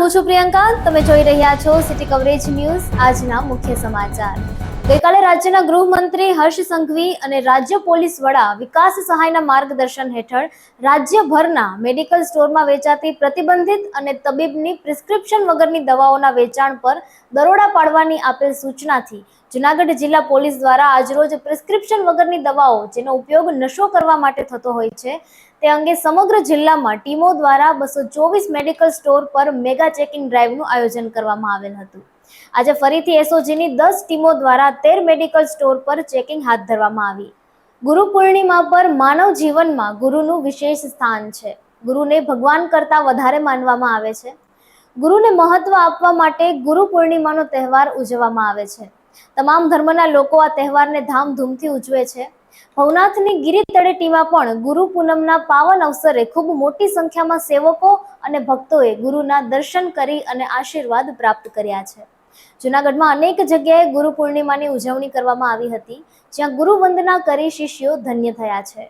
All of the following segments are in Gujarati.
હું છું પ્રિયંકા, તમે જોઈ રહ્યા છો સિટી કવરેજ ન્યૂઝ। આજના મુખ્ય સમાચાર। ગઈકાલે રાજ્યના ગૃહમંત્રી હર્ષ સંઘવી અને રાજ્ય પોલીસ વડા વિકાસ સહાયના માર્ગદર્શન હેઠળ રાજ્યભરના મેડિકલ સ્ટોરમાં વેચાતી પ્રતિબંધિત અને તબીબની પ્રિસ્ક્રિપ્શન વગરની દવાઓના વેચાણ પર દરોડા પાડવાની આપેલ સૂચનાથી જૂનાગઢ જિલ્લા પોલીસ દ્વારા આજરોજ પ્રિસ્ક્રિપ્શન વગરની દવાઓ જેનો ઉપયોગ નશો કરવા માટે થતો હોય છે તે અંગે સમગ્ર જિલ્લામાં ટીમો દ્વારા 224 મેડિકલ સ્ટોર પર મેગા ચેકિંગ ડ્રાઈવનું આયોજન કરવામાં આવેલ હતું। આજે ફરીથી એસઓજીની 10 ટીમો દ્વારા 13 મેડિકલ સ્ટોર પર ચેકિંગ હાથ ધરવામાં આવી। ગુરુ પૂર્ણિમા પર માનવ જીવનમાં ગુરુનું વિશેષ સ્થાન છે। ગુરુને ભગવાન કરતા વધારે માનવામાં આવે છે। ગુરુને મહત્વ આપવા માટે ગુરુ પૂર્ણિમાનો તહેવાર ઉજવવામાં આવે છે। તમામ ધર્મના લોકો આ તહેવારને ધામધૂમથી ઉજવે છે। ભવનાથની ગિરી તળેટીમાં પણ ગુરુ પૂનમના પાવન અવસરે ખૂબ મોટી સંખ્યામાં સેવકો અને ભક્તોએ ગુરુના દર્શન કરી અને આશીર્વાદ પ્રાપ્ત કર્યા છે। જૂનાગઢમાં અનેક જગ્યાએ ગુરુ પૂર્ણિમાની ઉજવણી કરવામાં આવી હતી, જ્યાં ગુરુ વંદના કરી શિષ્યો ધન્ય થયા છે।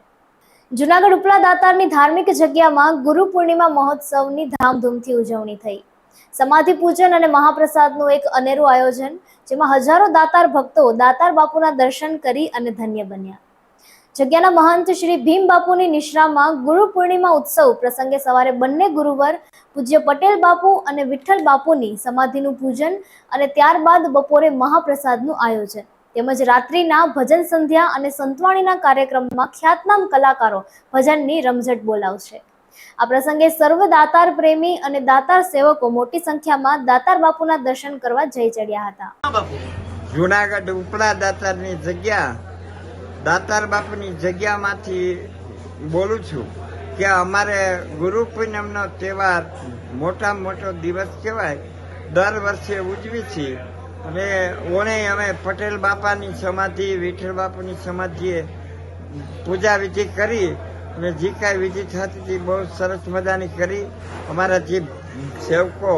જૂનાગઢ ઉપલા દાતારની ધાર્મિક જગ્યામાં ગુરુ પૂર્ણિમા મહોત્સવની ધામધૂમથી ઉજવણી થઈ। સમાધિ પૂજન અને મહાપ્રસાદનું એક અનેરું આયોજન, જેમાં હજારો દાતાર ભક્તો દાતાર બાપુના દર્શન કરી અને ધન્ય બન્યા। જગ્યાના મહંત શ્રી ભીમ બાપુની નિશ્રામાં ગુરુ પૂર્ણિમા ઉત્સવ પ્રસંગે સવારે બંને ગુરુવર પૂજ્ય પટેલ બાપુ અને વિઠ્ઠલ બાપુની સમાધિનું પૂજન અને ત્યારબાદ બપોરે મહાપ્રસાદનું આયોજન તેમજ રાત્રિના ભજન સંધ્યા અને સંતવાણીના કાર્યક્રમમાં ખ્યાતનામ કલાકારો ભજનની રમઝટ બોલાવશે। આ પ્રસંગે સર્વ દાતાર પ્રેમી અને દાતાર સેવકો મોટી સંખ્યામાં દાતાર બાપુના દર્શન કરવા જઈ ચડ્યા હતા। જૂનાગઢ ઉપલા દાતારની જગ્યા દાતાર બાપુની જગ્યામાંથી બોલું છું કે અમારે ગુરુ પૂનમનો તહેવાર મોટામાં મોટો દિવસ કહેવાય, દર વર્ષે ઉજવી છીએ અને અમે પટેલ બાપાની સમાધિ, વિઠ્ઠલ બાપુની સમાધિએ પૂજા વિધિ કરી અને જે કાંઈ વિધિ થતી હતી બહુ સરસ મજાની કરી। અમારા જે સેવકો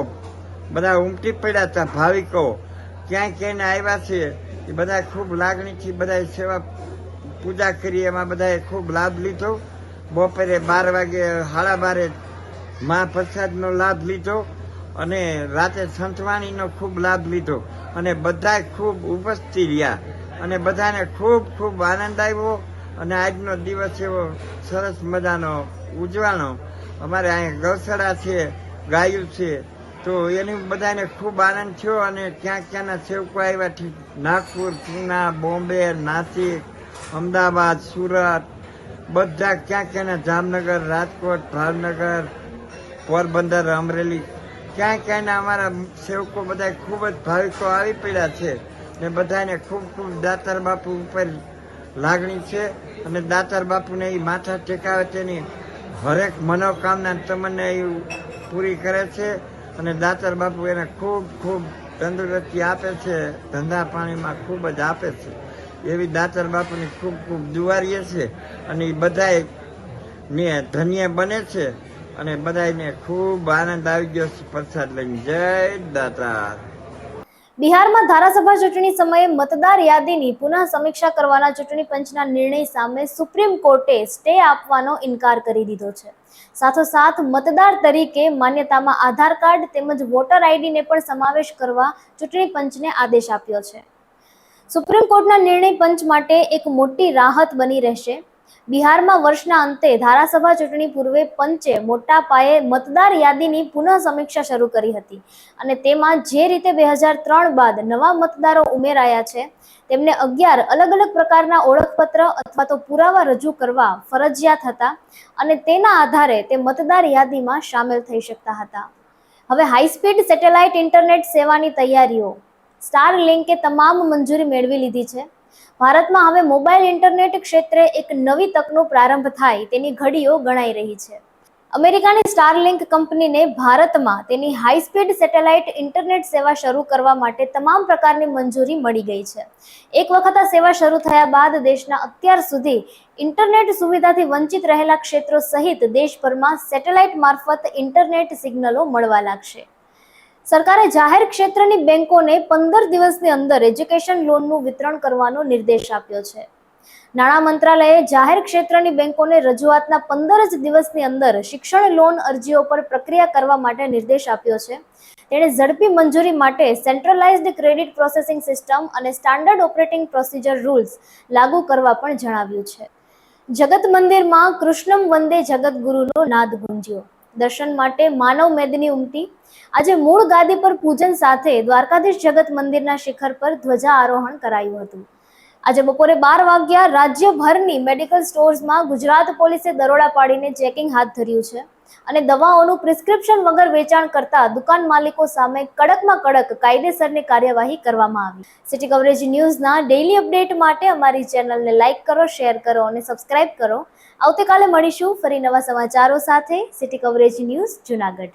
બધા ઉમટી પડ્યા હતા, ભાવિકો ક્યાંય ક્યાંય આવ્યા છે એ બધા ખૂબ લાગણીથી બધા સેવા પૂજા કરી, એમાં બધાએ ખૂબ લાભ લીધો। બપોરે 12 વાગે 12:30 મહાપ્રસાદનો લાભ લીધો અને રાતે સંતવાણીનો ખૂબ લાભ લીધો અને બધા ખૂબ ઉપસ્થિત રહ્યા અને બધાને ખૂબ ખૂબ આનંદ આવ્યો અને આજનો દિવસ એવો સરસ મજાનો ઉજવાનો। અમારે અહીંયા ગૌશાળા છે, ગાયું છે, તો એની બધાને ખૂબ આનંદ થયો અને ક્યાં ક્યાંના સેવકો આવ્યા, નાગપુર, પૂના, બોમ્બે, નાસિક, અમદાવાદ, સુરત, બધા ક્યાં ક્યાંના જામનગર, રાજકોટ, ભાવનગર, પોરબંદર, અમરેલી, ક્યાં ક્યાંના અમારા સેવકો બધા ખૂબ જ ભાવિકો આવી પડ્યા છે ને બધાને ખૂબ ખૂબ દાતાર બાપુ ઉપર લાગણી છે અને દાતાર બાપુને એ માથા ટેકાવે તેની હરેક મનોકામના તમને એ પૂરી કરે છે અને દાતાર બાપુ એને ખૂબ ખૂબ તંદુરસ્તી આપે છે, ધંધા પાણીમાં ખૂબ જ આપે છે। એવી દાતાર બાપુની ખૂબ ખૂબ દુઆરીએ છે અને એ બધાય ને ધન્ય બને છે અને બધાને ખૂબ આનંદ આવી ગયો છે પ્રસાદ લઈને। જય દાતાર। બિહારમાં ધારાસભા ચૂંટણી સમયે મતદાર યાદીની પુનઃ સમીક્ષા કરવાના ચૂંટણી પંચના નિર્ણય સામે સુપ્રીમ કોર્ટે સ્ટે આપવાનો ઇનકાર કરી દીધો છે। સાથોસાથ મતદાર તરીકે માન્યતામાં આધાર કાર્ડ તેમજ વોટર આઈડીને પણ સમાવેશ કરવા ચૂંટણી પંચને આદેશ આપ્યો છે। સુપ્રીમ કોર્ટના નિર્ણય પંચ માટે એક મોટી રાહત બની રહેશે। બિહારમાં વર્ષના અંતે ધારાસભા ચૂંટણી પૂર્વે પંચે મોટા પાયે મતદાર યાદીની પુનઃ સમીક્ષા શરૂ કરી હતી અને તેમાં જે રીતે 2003 બાદ નવા મતદારો ઉમેરાયા છે તેમને 11 અલગ અલગ પ્રકારના ઓળખપત્ર અથવા તો પુરાવા રજૂ કરવા ફરજિયાત હતા અને તેના આધારે તે મતદાર યાદીમાં સામેલ થઈ શકતા હતા। હવે હાઈસ્પીડ સેટેલાઇટ ઇન્ટરનેટ સેવાની તૈયારીઓ સ્ટારલિંકે તમામ મંજૂરી મેળવી લીધી છે। ભારતમાં હવે મોબાઈલ ઇન્ટરનેટ ક્ષેત્રે એક નવી તકનો પ્રારંભ થાય તેની ઘડીઓ ગણાઈ રહી છે। અમેરિકાની સ્ટારલિંક કંપનીને ભારતમાં તેની હાઈસ્પીડ સેટેલાઇટ ઇન્ટરનેટ સેવા શરૂ કરવા માટે તમામ પ્રકારની મંજૂરી મળી ગઈ છે। એક વખત આ સેવા શરૂ થયા બાદ દેશના અત્યાર સુધી ઇન્ટરનેટ સુવિધાથી વંચિત રહેલા ક્ષેત્રો સહિત દેશભરમાં સેટેલાઇટ મારફત ઇન્ટરનેટ સિગ્નલો મળવા લાગશે। સરકારે જાહેર ક્ષેત્રની બેંકોને 15 દિવસની અંદર એજ્યુકેશન લોનનું વિતરણ કરવાનો નિર્દેશ આપ્યો છે। નાણાં મંત્રાલયે જાહેર ક્ષેત્રની બેંકોને રજૂઆતના 15 જ દિવસની અંદર શિક્ષણ લોન અરજીઓ પર પ્રક્રિયા કરવા માટે નિર્દેશ આપ્યો છે। તેણે ઝડપી મંજૂરી માટે સેન્ટ્રલાઇઝ્ડ ક્રેડિટ પ્રોસેસિંગ સિસ્ટમ અને સ્ટાન્ડર્ડ ઓપરેટિંગ પ્રોસિજર રૂલ્સ લાગુ કરવા પણ જણાવ્યું છે. જગત મંદિરમાં કૃષ્ણમ વંદે જગતગુરુનો નાદ ગુંજ્યો. દર્શન માટે માનવ મેદની ઉમટી. આજે મૂળ ગાદી પર પૂજન સાથે દ્વારકાધીશ જગત મંદિરના શિખર પર ધ્વજા આરોહણ કરાયું હતું. આજે બપોરે 12 વાગ્યા રાજ્યભરની મેડિકલ સ્ટોર્સમાં ગુજરાત પોલીસે દરોડા પાડીને ચેકિંગ હાથ ધર્યું છે અને દવાઓનું પ્રિસ્ક્રિપ્શન વગર વેચાણ કરતા દુકાન માલિકો સામે કડકમાં કડક કાયદેસરની કાર્યવાહી કરવામાં આવી. સિટી કવરેજ ન્યૂઝના ડેઇલી અપડેટ માટે અમારી ચેનલને લાઇક કરો, શેર કરો અને સબસ્ક્રાઇબ કરો. આવતીકાલે મળીશું ફરી નવા સમાચારો સાથે. City coverage news Junagadh.